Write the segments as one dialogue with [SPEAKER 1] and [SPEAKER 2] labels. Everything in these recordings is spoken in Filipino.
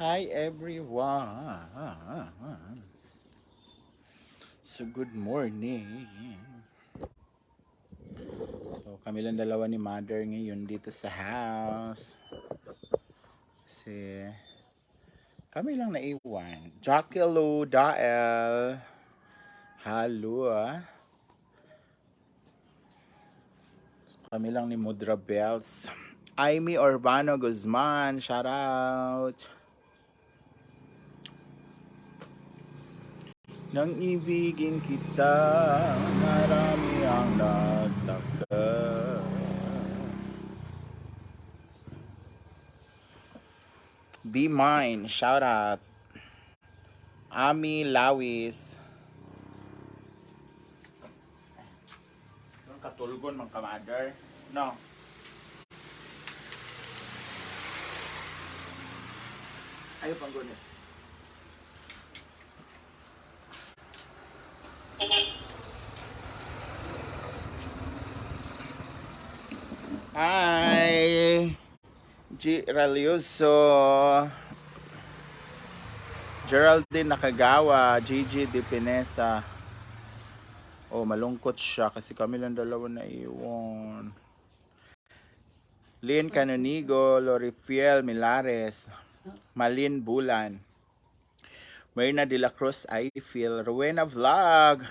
[SPEAKER 1] Hi everyone. So good morning. So kami lang dalawa ni Mother ngayon dito sa house. Kasi kami lang naiwan. Jackalo, Dael. Halo Kami lang ni Mudra Bells. Amy Urbano Guzman, shout out. Nang ibigin kita, marami ang nagtaka. Be Mine, shout out. Ami Lawis. Yung katulgon mga kamadar. No. Ayaw pang gunit. Hi! G. Relioso. Geraldine Nakagawa. Gigi Dipinesa. Oh, malungkot siya kasi kami lang dalawa na iwan. Lynn Canonigo. Lorifiel Milares. Malin Bulan. Marina de la Cruz Eiffel. Rowena Vlog.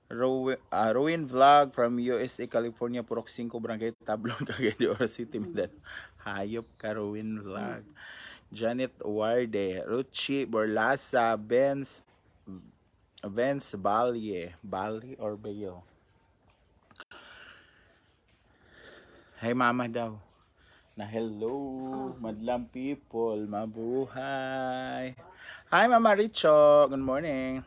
[SPEAKER 1] Ruin Vlog from USA, California, Purok 5, Barangay Tablong, Cagayan de Oro City, Mindanao. Hayop ka, Ruin Vlog. Janet Warde, Ruchi Borlasa, Vince Balye. Bali or Bayo? Hey mama daw. Na hello, madlang people, mabuhay. Hi Mama Richo, good morning.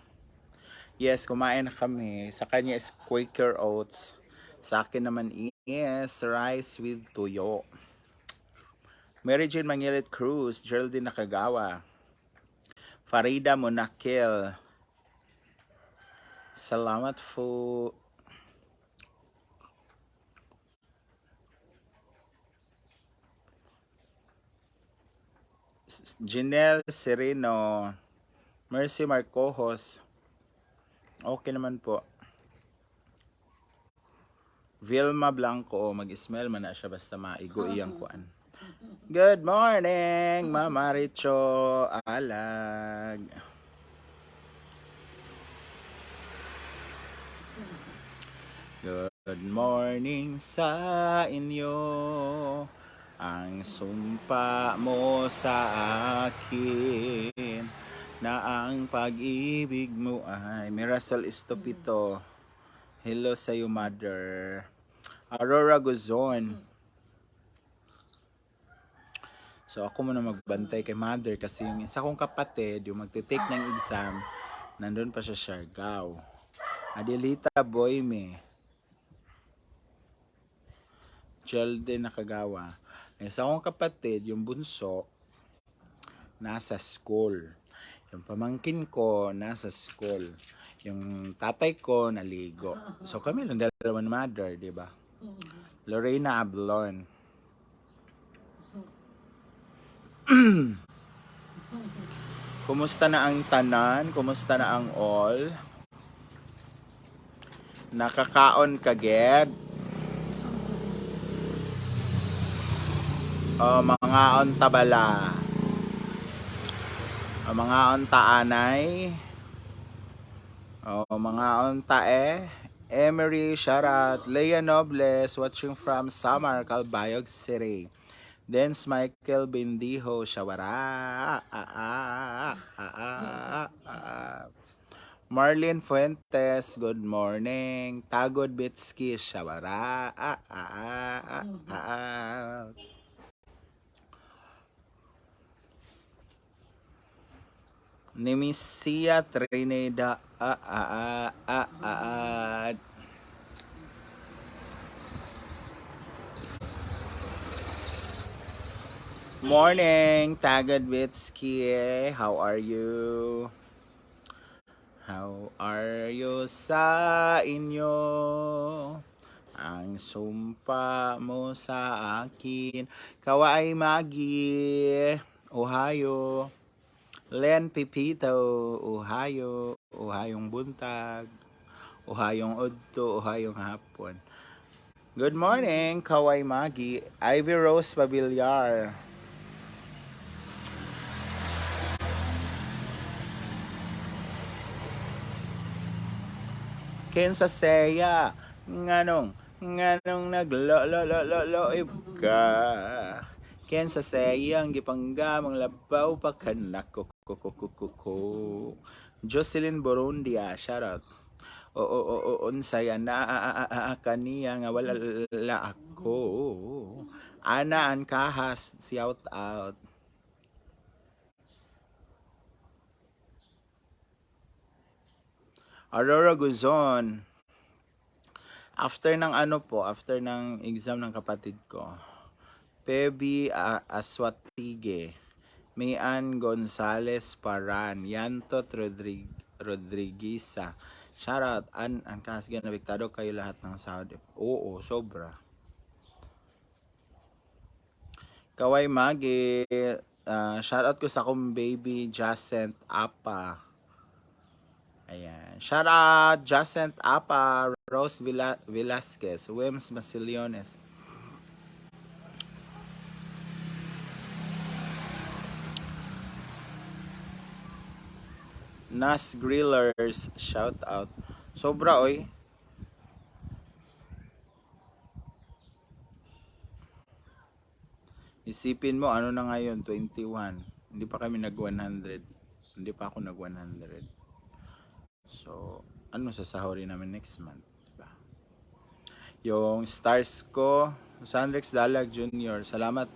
[SPEAKER 1] Yes, kumain na kami. Sa kanya is Quaker Oats. Sa akin naman is rice with tuyo. Mary Jane Mangilit Cruz, Geraldine Nakagawa, Farida Monakil. Salamat po. Janelle Sereno, Mercy Marcojos. Okay naman po. Vilma Blanco, mag-smell man na siya basta maigo iyang kuan. Good morning, Mama Richo Alag. Good morning sa inyo. Ang sumpa mo sa akin na ang pag-ibig mo ay Mirasol Estopito. Hello sa iyo, Mother. Aurora Guzon. So ako muna magbantay kay Mother kasi yung isa kong kapatid, yung magte-take ng exam, nandun pa sa Siargao. Adelita Boyme. Geraldine Nakagawa. Isa kong kapatid, yung bunso, nasa school. Yung pamangkin ko, nasa school. Yung tatay ko, naligo. So kami lang dalawa ni Mother, di ba? Lorena Ablon. Kumusta na ang tanan? Kumusta na ang all? Nakakaon kaged? O mga onta bala? O mga onta anay? O mga onta Emery Sharat, Leia Nobles, watching from Samar, Calbayog City. Dance Michael Bendijo, Shawara. Marlene Fuentes, good morning. Tagod Bitski, Shawara. Nimisia Trinidad. Morning, Tagod Bitski. How are you? How are you sa inyo? ang sumpa mo sa akin. Kawai Magi, Ohio. Len Pipito, Ohio. Ohayong buntag. Ohayong udto, ohayong hapon. Good morning, Kawai Magi. Ivy Rose Pabiliar. Kinsa Seya, nganong naglololololoib ka. Kinsa Seya, ang gipanggamang labaw pa kanak ko. Jocelyn Borundia, shout out. Oo, unsaya na kaniya nga wala ako. Ana an kahas, shout out. Aurora Guzon. After ng after ng exam ng kapatid ko, Pebi Aswatige, Mian Gonzales Paran, Yantot Rodrigueza. Shoutout, ang kasgan na biktado kayo lahat ng Saudi. Oo, sobra. Kaway Magi, shoutout ko sa akong baby Jacent Apa. Ayan. Shout out Jacent Apa, Rose Velasquez, Wims Masiliones. Nas Grillers, shout out. Sobra oy. Isipin mo ano na ngayon, 21. Hindi pa kami nag 100. Hindi pa ako nag 100. So, ano sasahurin namin next month? Diba? Yung stars ko, Sandrex Dalag Jr. Salamat.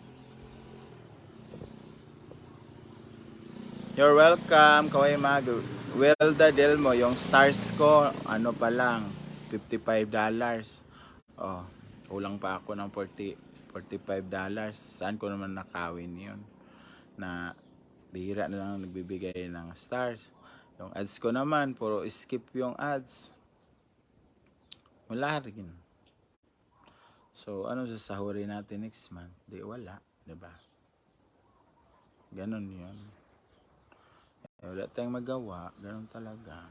[SPEAKER 1] You're welcome, Kawai Mag. Welda Delmo, yung stars ko, ano pa lang, $55. Oh, kulang pa ako ng $45. Saan ko naman nakawin yun? Na bihira na lang nagbibigay ng stars. Yung ads ko naman, puro skip yung ads. Wala rin. So, ano sasahurin natin next month? Di wala, diba? Ganon yun. Wala tayong magawa, ganon talaga.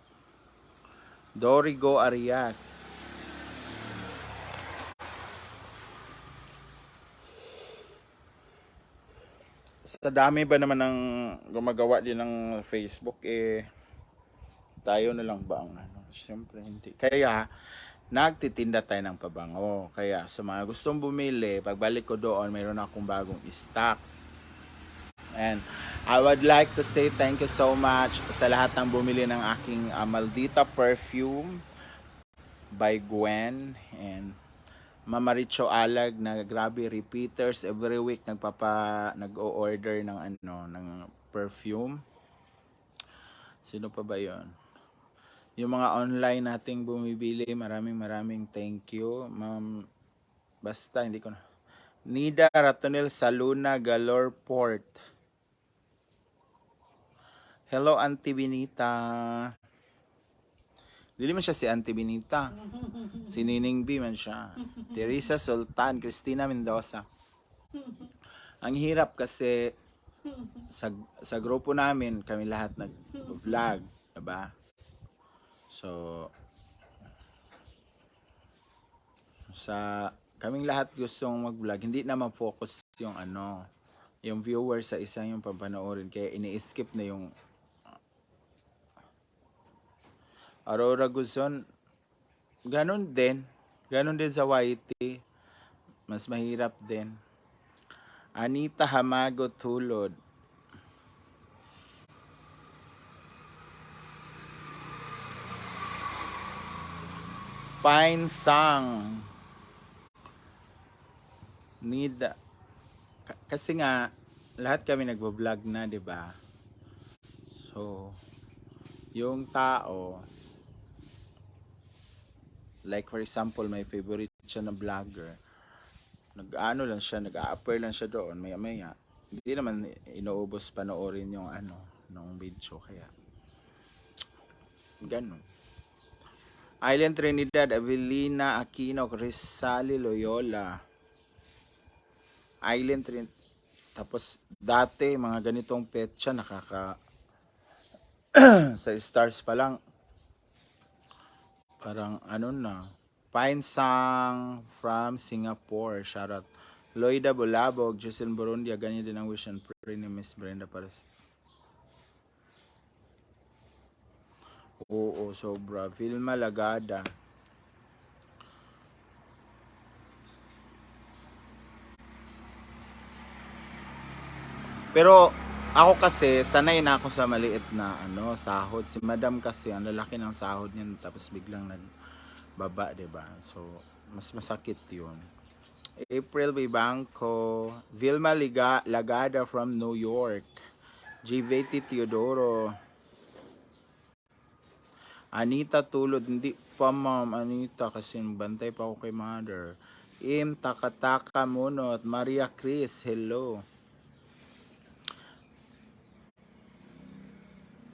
[SPEAKER 1] Dorigo Arias. Sa dami ba naman ng gumagawa din ng Facebook, tayo na lang ba ang Siyempre hindi. Kaya, nagtitinda tayo ng pabango. Kaya, sa mga gustong bumili, pagbalik ko doon, mayroon akong bagong stocks. And, I would like to say thank you so much sa lahat ng bumili ng aking Maldita Perfume by Gwen and Mama Richo Alag na grabe repeaters every week nag-o-order ng ng perfume. Sino pa ba 'yon? Yung mga online nating bumibili, maraming thank you. Ma'am, basta hindi ko na. Nida Ratonel Saluna Galore Port. Hello, Auntie Benita. Dili man siya si Auntie Benita. Si Nining B man siya. Teresa Sultan, Cristina Mendoza. Ang hirap kasi sa grupo namin, kami lahat nag-vlog, diba? So, kaming lahat gustong mag-vlog, hindi na ma-focus yung yung viewer sa isang yung papanoorin, kaya ini-skip na yung Aurora Guzon. Ganon din sa YT, mas mahirap din. Anita Hamago Tulod. Pine Sang. Kasi nga lahat kami nagvo-vlog na, 'di ba? So, yung tao, like for example, may favorite siya na vlogger. Nag-ano lang siya, nag-a-appear lang siya doon, maya-maya. Hindi naman inuubos panoorin yung nung video, kaya ganun. Island Trinidad, Avelina, Aquino, Rizali, Loyola. Island Trinidad. Tapos dati mga ganitong petsa sa stars pa lang parang ano na. Pine Sang from Singapore. Shoutout. Loida Bulabog, Jocelyn Borundia, ganyan din ang wish and pray ni Miss Brenda Pares. Oo, sobra. Vilma Lagada. Pero ako kasi sanay na ako sa maliit na sahod. Si Madam kasi ang lalaki ng sahod niya tapos biglang nagbaba, 'di ba? So mas masakit 'yun. April Vivanco, Vilma Lagada from New York. JVT Teodoro. Anita Tulod, hindi pa ma'am Anita kasi bantay pa ako kay mother. Im Takataka Munot, Maria Chris, hello.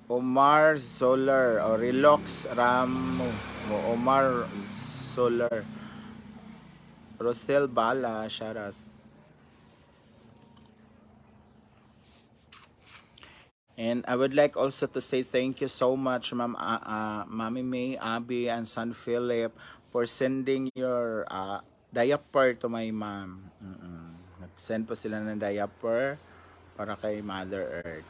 [SPEAKER 1] Omar Solar o Relox Ramo o Omar Solar. Rosel Bala, shoutout. And I would like also to say thank you so much, Mami May, Abby, and Son Philip for sending your diaper to my mom. Nag-send po sila ng diaper para kay Mother Earth.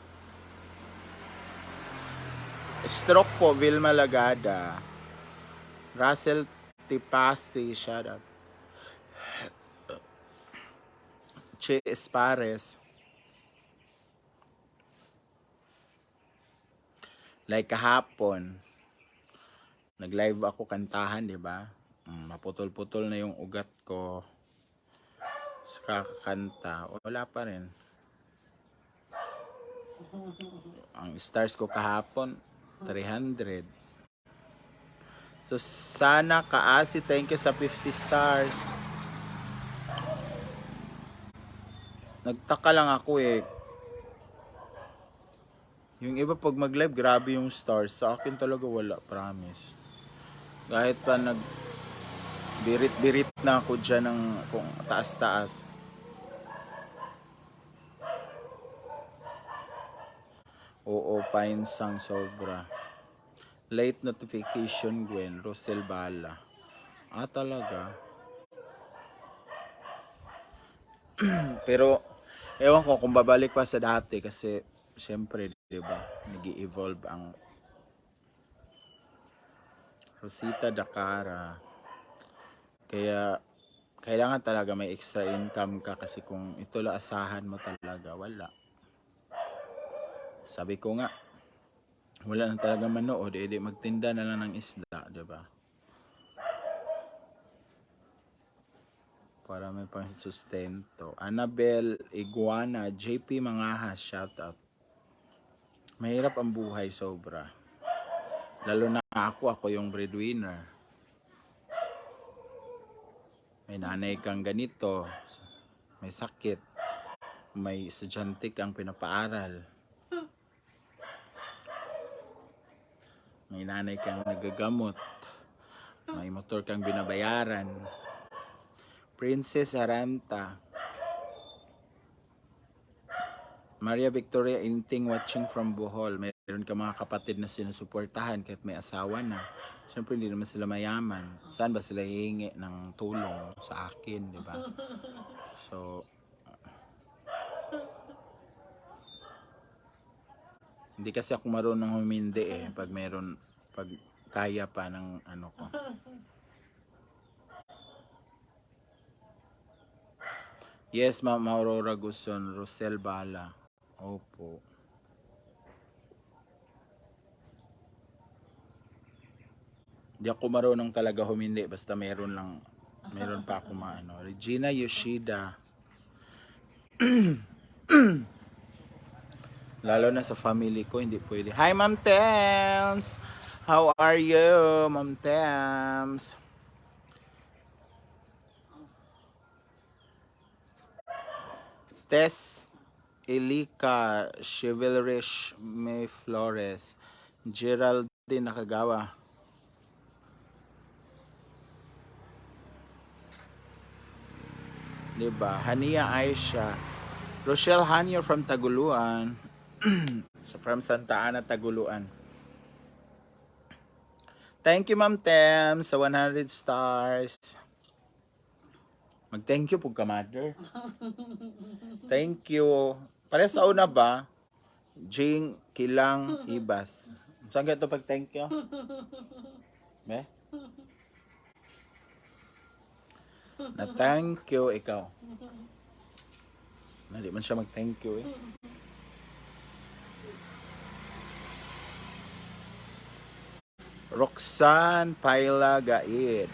[SPEAKER 1] Stroke po, Vilma Lagada. Russell Tipasi, shoutout. Che Espares. Like kahapon, nag-live ako kantahan, di ba? Maputol-putol na yung ugat ko sa kakanta. Wala pa rin. Ang stars ko kahapon, 300. So, sana Kaasi, thank you sa 50 stars. Nagtaka lang ako eh. Yung iba pag mag-live, grabe yung stars. Sa akin talaga wala, promise. Kahit pa birit-birit na ako dyan ng kung taas-taas. Oo, Pine Sang sobra. Late notification, Gwen. Rosel Bala. Talaga. Pero, ewan ko kung babalik pa sa dati kasi, syempre, di ba, nag-evolve ang Rosita Dakara. Kaya, kailangan talaga may extra income ka kasi kung ito lang asahan mo talaga, wala. Sabi ko nga, wala na talaga manood, edi magtinda na lang ng isda, di ba? Para may pang sustento. Annabel Iguana, JP Mangahas, shoutout. Mahirap ang buhay sobra. Lalo na ako yung breadwinner. May nanay kang ganito, may sakit, may estudyante kang pinapaaral. May nanay kang nagagamot. May motor kang binabayaran. Princess Aranta. Maria Victoria Inting watching from Bohol. Mayroon ka mga kapatid na sinusuportahan kahit may asawa na. Siyempre hindi naman sila mayaman. Saan ba sila hihingi ng tulong sa akin, di ba? So, hindi kasi ako marunong humindi pag kaya pa ng ko. Yes, Ma'am Aurora Guson, Rosel Bala. Opo. Di ako marunong talaga humindi, basta meron pa ako Regina Yoshida. Lalo na sa family ko, hindi pwede. Hi, Ma'am Thames! How are you, Ma'am Thames? Tess Elika, Chivalrish May Flores, Geraldine Nakagawa. Diba? Hania Aisha. Rochelle Hanyo from Taguluan. From Santa Ana, Taguluan. Thank you, Ma'am Tem, sa 100 stars. Mag-thank you po ka, mother. Thank you. Pare sa una ba? Jing Kilang Ibas. Saan ka ito pag-thank you? Be? Na-thank you ikaw. Hindi man siya mag-thank you eh. Roxanne Paila Gaid.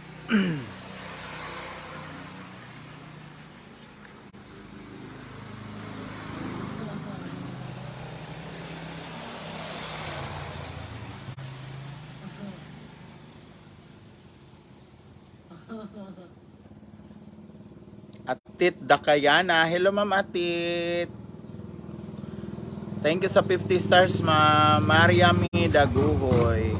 [SPEAKER 1] Atit Dakayana. Hello, Ma'am Atit. Thank you sa 50 stars, Ma'am. Mariami Daguhoy.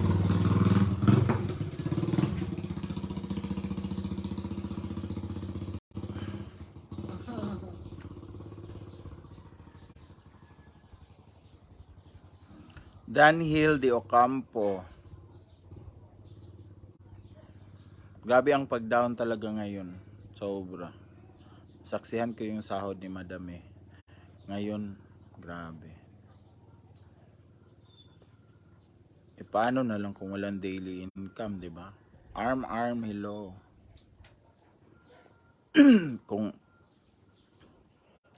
[SPEAKER 1] Danhill de Ocampo. Grabe ang pag-down talaga ngayon. Sobra. Saksihan ko yung sahod ni Madam eh. Ngayon, grabe. E paano na lang kung walang daily income, di ba? Arm, hello. Kung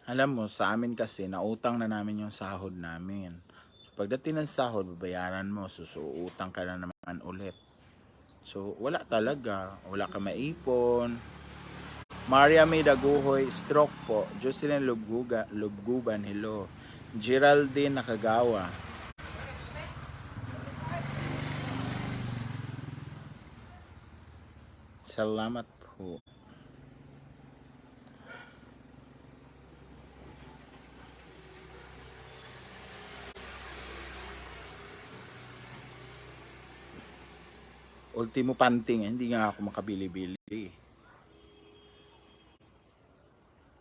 [SPEAKER 1] alam mo, sa amin kasi, nautang na namin yung sahod namin. Pagdating ng sahod, babayaran mo, susuutang ka na naman ulit. So, wala talaga. Wala ka maipon. Maria May Daguhoy, stroke po. Jocelyn Lubguban, hello. Geraldine Nakagawa. Salamat po. Ultimo panting, hindi nga ako makabili-bili.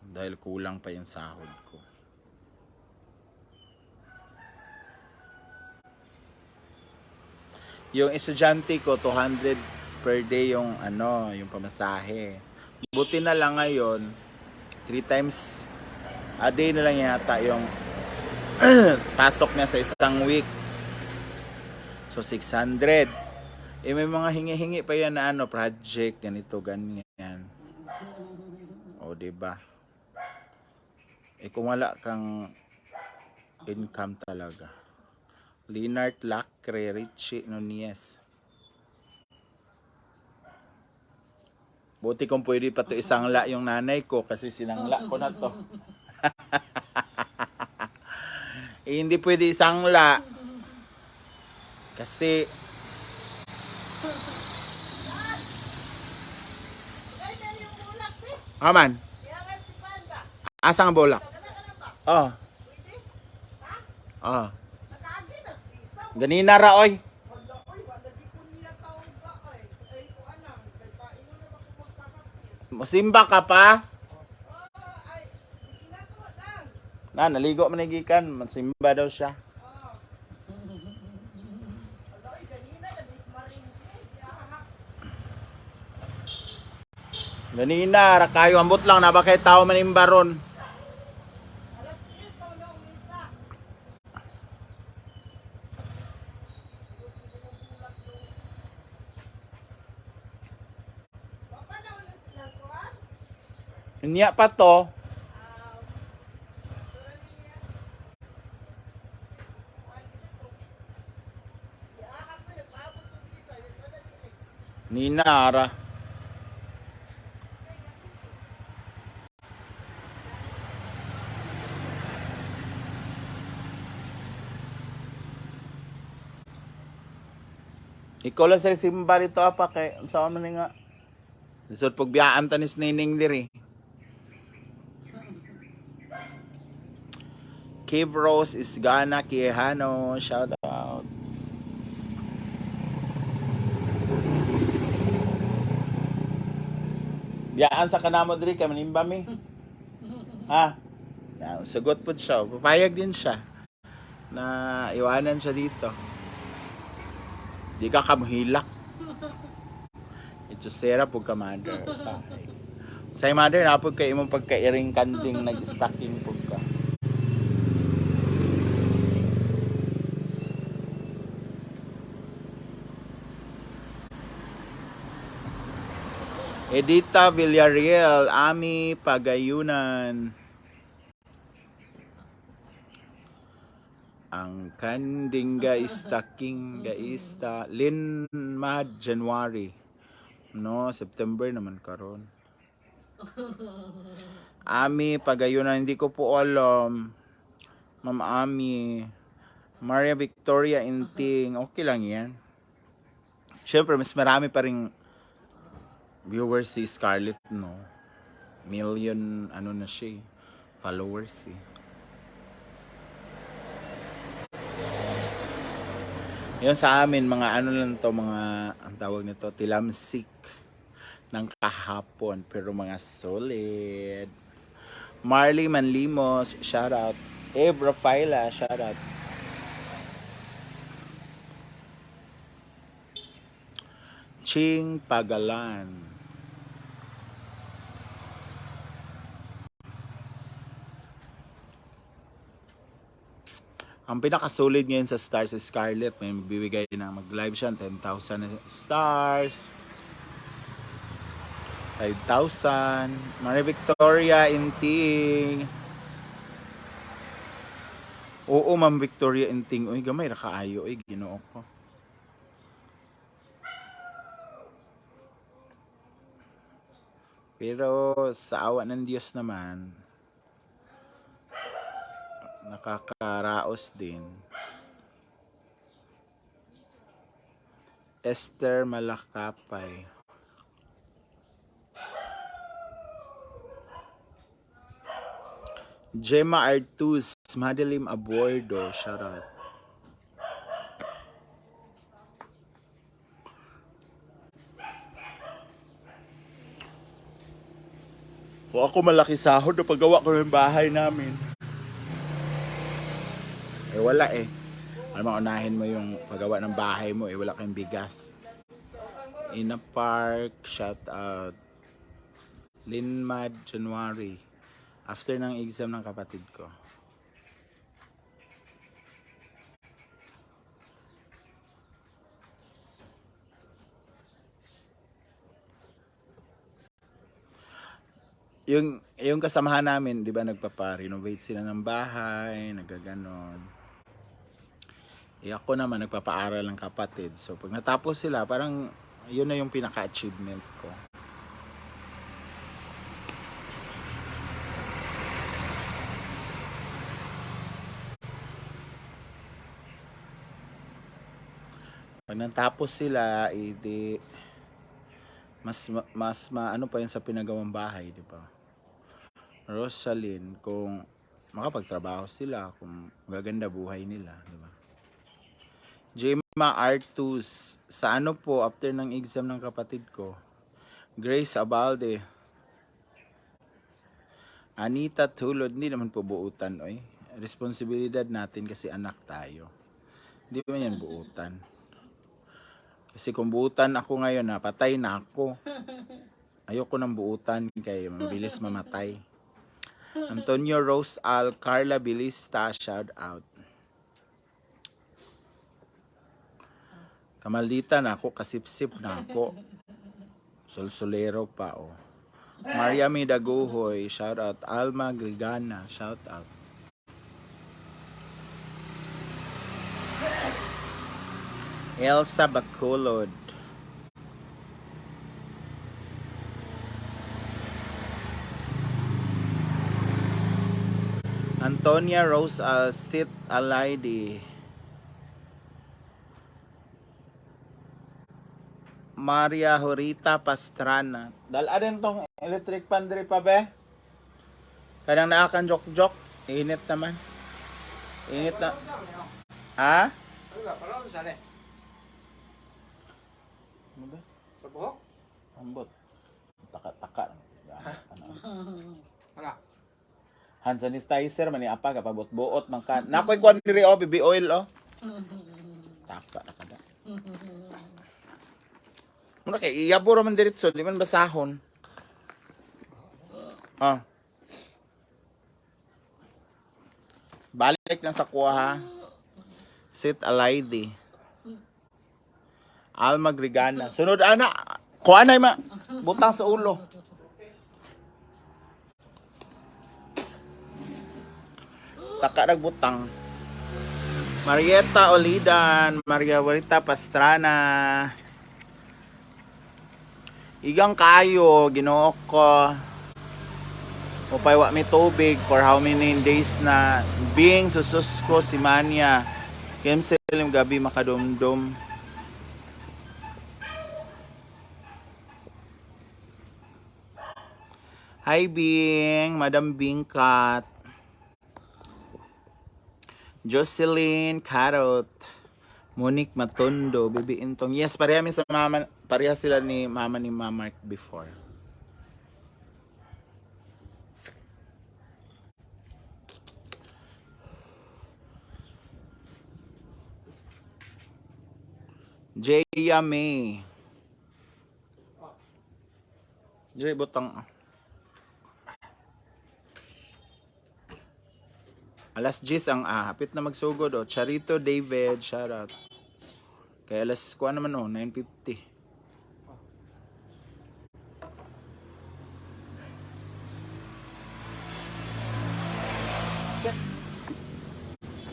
[SPEAKER 1] Dahil kulang pa yung sahod ko. Yung estudyante ko, 200 per day yung yung pamasahe. Buti na lang ngayon, 3 times a day na lang yata yung pasok niya sa isang week. So 600. Eh may mga hingi-hingi pa yan na project, ganito, ganyan. O, diba? Eh kung wala kang income talaga. Leonard Lacre, Richie Nunez. Buti kung pwede pa to isangla yung nanay ko kasi sinangla ko na to. Eh, hindi pwede isangla. Kasi Aman. Asang bolak? Oh. Oh. Ganina ra oy. Musimba ka pa? Na, naligo man gikan, masimba daw siya. Ganina, rakayo ambot lang na ba kay tao manimba ron. Niya pa to. Ninara. Ikaw lang sa simba rito apa kay sa man nga. Lisod pagbiyaan tanis nining diri. Cave Rose is Gana Quijano, shout out. Biyaan sa kanamo diri kay manimba mi. Ha? Yan, sugot po siya. Papayag din siya na iwanan siya dito. Di ka kamuhilak. Ito sera po ka mother. Say mother, napod ka imong pagkairing kanding nag-stocking po ka. Edita Villarreal, Ami Pagayunan. Ang kanding stocking gaista Lin Mad January. No, September naman karon. Ami Pagayunan, hindi ko po alam. Ma'am Ami. Maria Victoria Inting, okay lang yan. Siyempre, mas marami pa ring viewers si Scarlett, no? Million, ano na siya, followers, eh. Yun sa amin, mga ano lang to, mga, ang tawag nito, tilamsik ng kahapon, pero mga solid. Marley Manlimos, shout out. Eve Rafaela, shout out. Ching Pagalan. Ang pinakasulit ngayon sa stars is Scarlett. May magbibigay na mag-live siya 10,000 stars. 5,000. Maria Victoria Inting. Oo, Ma'am Victoria Inting. Uy, gamay ra kaayo. Uy, ginoo ko. Pero sa awa ng Diyos naman, nakakaraos din. Esther Malakapay. Gemma Artus, Madeline Abordo, shout out. O ako malaki sahod na paggawa ko ng bahay namin. Eh wala eh. Alam mo, unahin mo yung paggawa ng bahay mo, eh wala kang bigas. Ina Park, shout out. Linmad, January. After ng exam ng kapatid ko. Yung kasamahan namin, 'di ba, nagpapa-renovate sila ng bahay, nagaganon. Ako naman nagpapaaral ng kapatid. So pag natapos sila, parang yun na yung pinaka-achievement ko. Pag natapos sila, edi mas ano pa yun sa pinagawang bahay, di ba? Rosalyn, kung makapagtrabaho sila, kung magaganda buhay nila, di ba? Gemma Artus, sa ano po, after ng exam ng kapatid ko, Grace Abalde, Anita Tulod, hindi naman po buutan, oy. Responsibilidad natin kasi anak tayo. Hindi man yan buutan. Kasi kung buutan ako ngayon, patay na ako. Ayoko ng buutan kay mabilis mamatay. Antonio Rose Al, Carla Bilista, shout out. Kamaldita na ako, kasipsip na ako. Solsolero pa, oh. Maria Midaguhoy, shout out. Alma Grigana, shout out. Elsa Bacolod. Antonia Rose Sit Alaidi. Maria Horita Pastrana. Dalarin tong electric pan diri pa be. Kadang naakan jok-jok. Init naman. Init na. Ha?
[SPEAKER 2] Palawon saan eh?
[SPEAKER 1] Ano ba?
[SPEAKER 2] Sa buhok?
[SPEAKER 1] Ambot. Taka-taka. Ano?
[SPEAKER 2] Wala.
[SPEAKER 1] Hand sanitizer man ni apa kapag buot man ka. Nakoy kuan diri oh, baby oil oh. Taka na kada. Muna kay iyabo ra man diretso, di man basahon. Ah. Balik na sa kuha ha. Sit a lady. Alma Grigana. Sunod ana. Kuha na ma. Butang sa ulo. Taka nagbutang. Marieta Olidan, Maria Warita Pastrana. Igang kayo, Ginoo ko. Upay wa mi tubig for how many days na being susus ko si Mania. Kemselim gabi makadumdum. Hi Bing, Madam Bingkat. Jocelyn Carrot, Monique Matondo, Bibi Intong. Yes, pareha mi sa mama, pareha sila ni mama ni Mama Mark before. Jaya May. Jaya butang. Alas 10 ang hapit na magsugod oh. Charito David, shoutout. Kaya alas kuha naman oh, 9:50.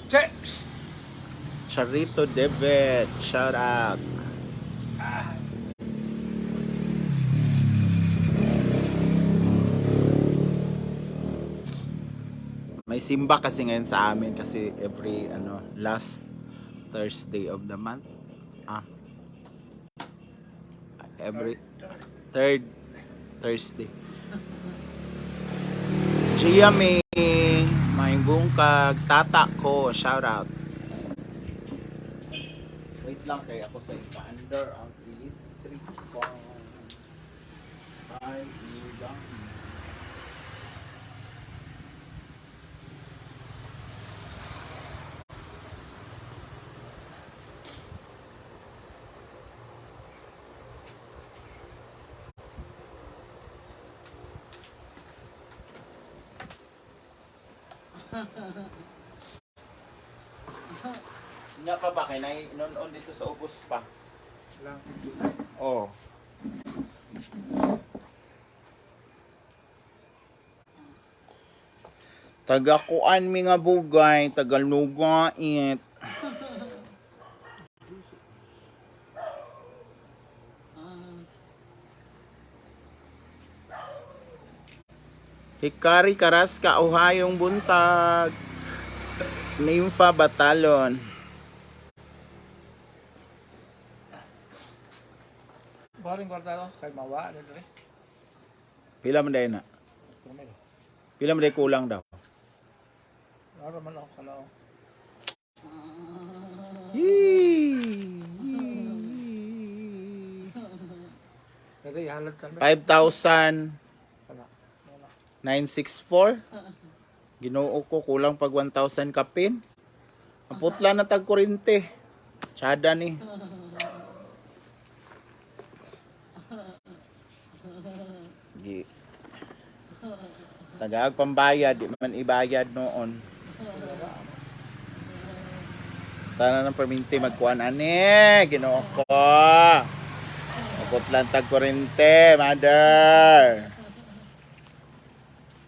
[SPEAKER 2] Checks.
[SPEAKER 1] Charito David, shoutout. May simba kasi ngayon sa amin kasi every last Thursday of the month. Every third Thursday. Gia Ming, may bungkag, tata ko, shout out. Wait lang kay ako sa ipa-under ang electric fan. Ay, ilang. Nga pa ba kay nay noon dito sa ubos pa?
[SPEAKER 2] Lang.
[SPEAKER 1] Oh. Tagakuan mi nga bugay, tagalugait. Hikari Karaska, Ohayong buntag. Nympha Batalon.
[SPEAKER 2] Baring kwartalo kay mawa dito eh.
[SPEAKER 1] Pila man day na?
[SPEAKER 2] Tumelo.
[SPEAKER 1] Pila man day kulang daw?
[SPEAKER 2] Ara man ako kalao. Kasi ihalad kami.
[SPEAKER 1] 5,964.
[SPEAKER 2] Kana.
[SPEAKER 1] 964. Ginoo ko kulang pag 1,000 kapin. Ang putla na tag kurente. Tsada ni. Gi. Tagaag pambayad, di man ibayad noon. Tanan ng perminti magkuan ani, Ginoo ko. Putla tag kurente, mother.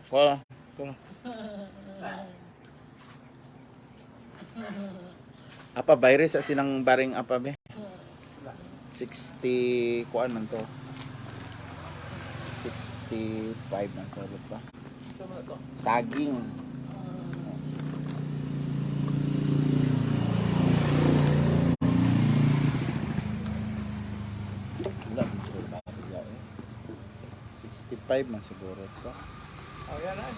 [SPEAKER 1] Ko. Apa virus sa sinang baring apa be? 60 kuan man to. 65 man sa pa. Saging. Wala, 65 man siguro to.
[SPEAKER 2] Oh, yan ay.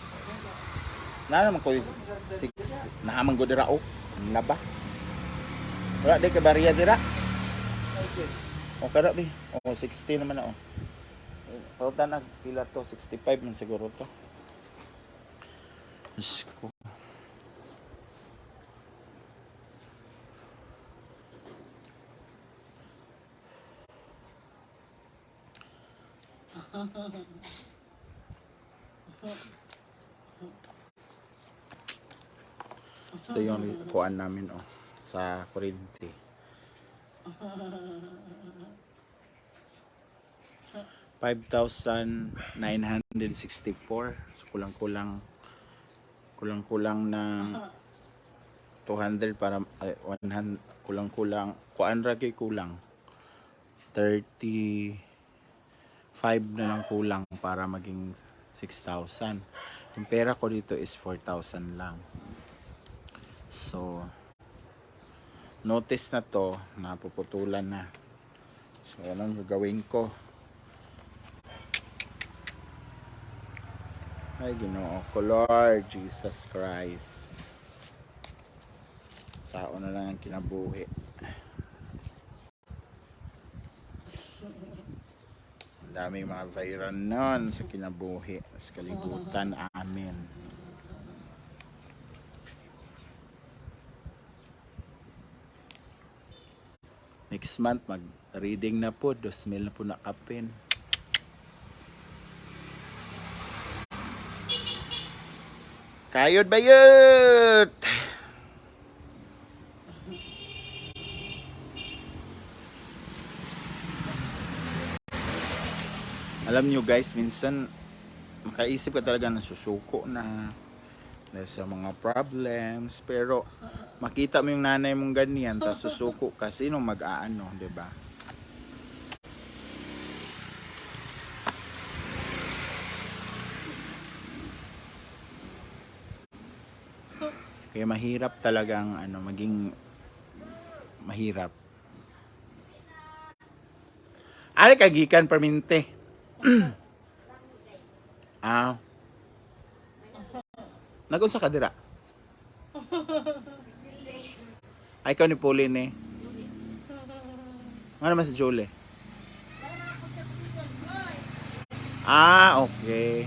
[SPEAKER 1] Na naman ko 60. Naman ko dira oh. Ano na ba? Wala di ka bariya dira. Okay ra bi. Oh 60 naman na oh. Pauta na pila to 65 man siguro to. Diyos ko. Ito yung kuhaan namin sa kuryente. 5,964. So kulang-kulang ng 200 para 100, kulang-kulang kuan ra kay kulang 35 na lang kulang para maging 6,000. Yung pera ko dito is 4,000 lang. So notice na to na puputulan na. So anong gagawin ko? Ay, Ginoo ko, Lord Jesus Christ. Sao na lang ang kinabuhi. Ang daming mga viral nun sa kinabuhi, sa kalibutan amin. Next month, mag-reading na po. 2,000 na po nakapin. Kayod bayot! Alam nyo guys, minsan makaisip ka talaga na susuko na dahil sa mga problems, pero makita mo yung nanay mong ganyan, tapos susuko ka, sino mag-aano, 'di ba? Kaya mahirap talagang maging mahirap. Ari kagikan perminte. Nagunsa ka dira? Ay, ikaw ni Pauline eh. Ano naman si Jolie? Okay.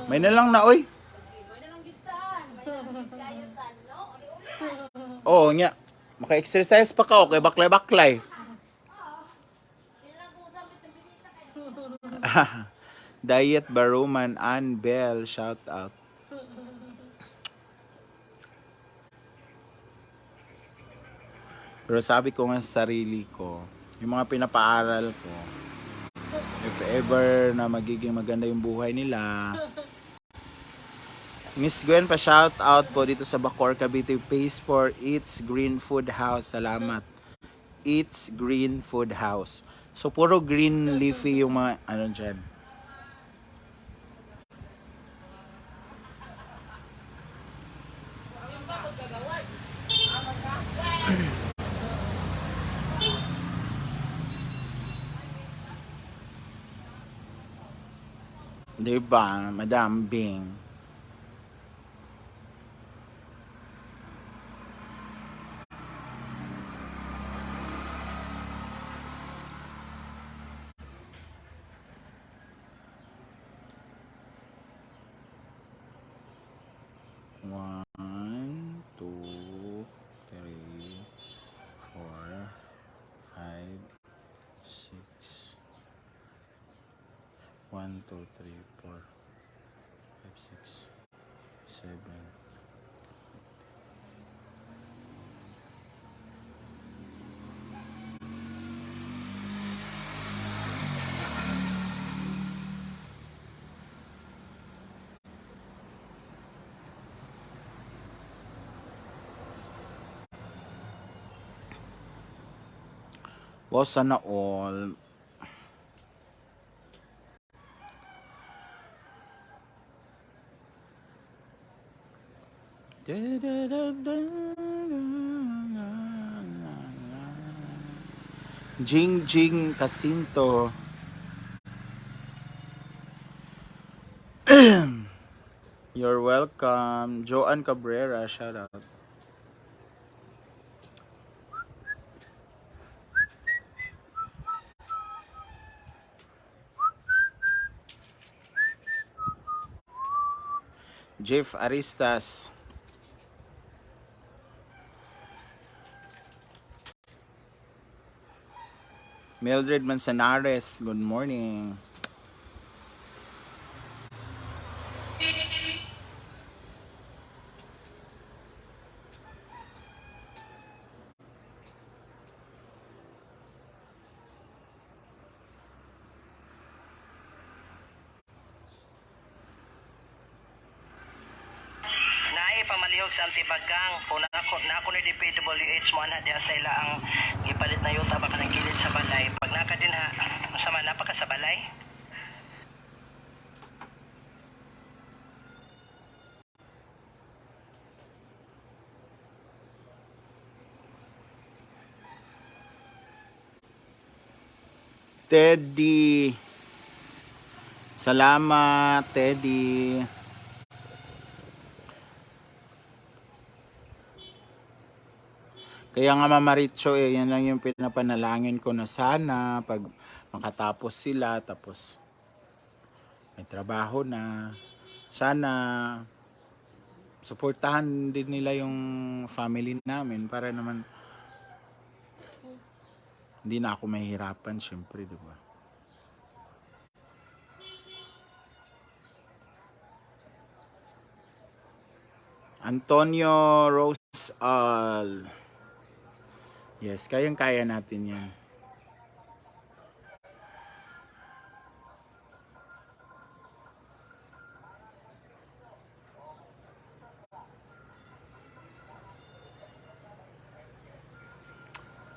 [SPEAKER 1] May na lang na, oy. Oo, nya. Maka-exercise pa ka, okay? Baklay-baklay. Diet Baruman and Bell, shout out. Pero sabi ko nga sa sarili ko, yung mga pinapaaral ko, if ever na magiging maganda yung buhay nila, Miss Gwen pa shout out po dito sa Bacoor, Cavite, pays for Eats Green Food House. Salamat. Eats Green Food House. So puro green leafy yung mga dyan. Diba, Madam Bing? One, two, three, four, five, six. 1, 2, 3, 4, 5, 6, 7. Wow, sana all. Jing Jing Casinto. You're welcome. Joanne Cabrera, shout out. Jeff Aristas. Mildred Manzanares, good morning.
[SPEAKER 3] Naay pamalihog sa antibagang kung na ako ni DPWH mo ana diha sa ila ang gipalit na yuta baka nang gilid sa balay pag naka din ha masama napaka sa balay.
[SPEAKER 1] Teddy. Salamat, Teddy. Kaya nga Mama Richo, yan lang yung pinapanalangin ko na sana pag makatapos sila, tapos may trabaho na. Sana suportahan din nila yung family namin para naman hindi na ako mahihirapan, syempre, di ba? Antonio Rosal. Yes, kayang-kaya natin yan.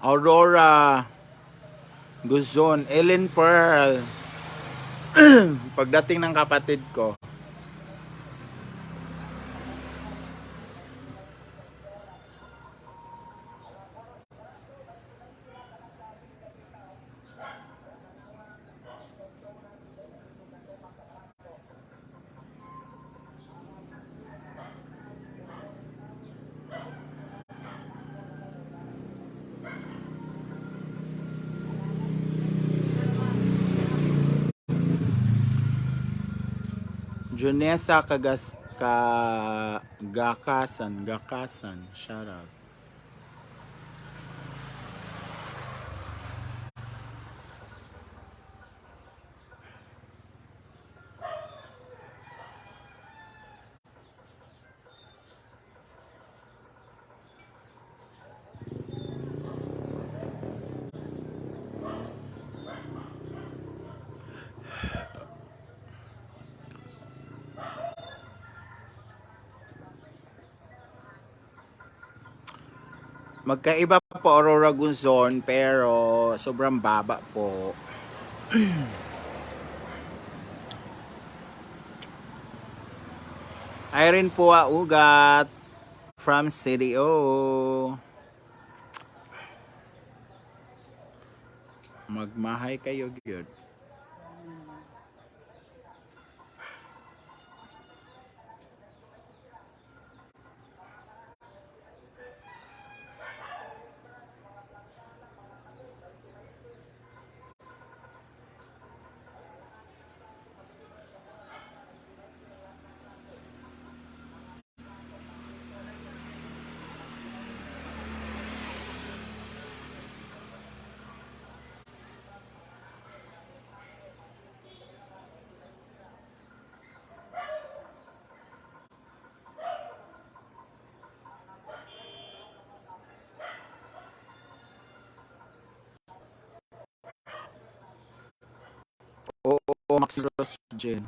[SPEAKER 1] Aurora Guzon, Ellen Pearl. Pagdating ng kapatid ko, Junessa Gakasan, shout out. Magkaiba po Aurora Guzon, pero sobrang baba po. Irene po Ugat from CDO. Magmahay kayo gyud. Oo, Max Rose Jen.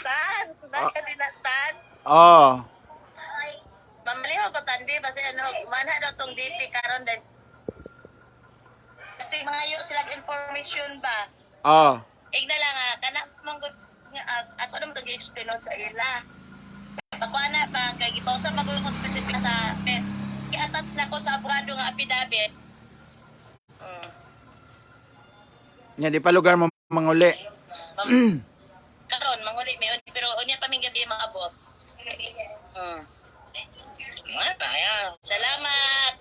[SPEAKER 4] Tan, bakit din na tan?
[SPEAKER 1] Oh,
[SPEAKER 4] Mamaliho ko tandi basta ano, manha daw tong DP karon din. Kasi mangayo silang information ba?
[SPEAKER 1] oh.
[SPEAKER 4] Igna lang kana mong ako naman tong gi-explain sa ila. Pakuha na ba kay gipausa magul ko specific sa i-attach na ko sa abogado nga affidavit.
[SPEAKER 1] Nya di pa lugar mo manguli.
[SPEAKER 4] Karon manguli may pero unya pa ming gabi maabot. Mata ya. Salamat.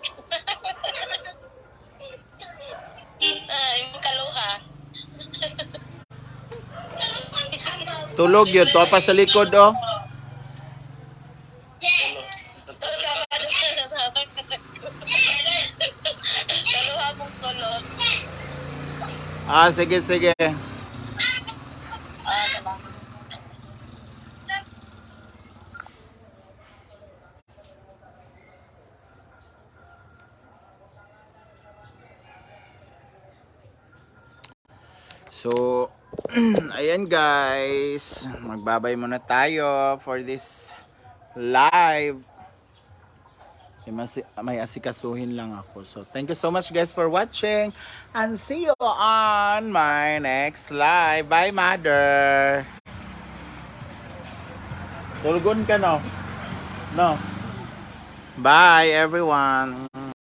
[SPEAKER 4] Ay, mo kaluha.
[SPEAKER 1] Tulog yun. To pa sa likod, oh.
[SPEAKER 4] Kaluha mong tulog.
[SPEAKER 1] Ah, sige, sige.
[SPEAKER 4] Diba?
[SPEAKER 1] So, ayan guys. Magbabay muna tayo for this live. May asikasuhin lang ako. So, thank you so much guys for watching. And see you on my next live. Bye, mother. Tulgon ka, no? No. Bye, everyone.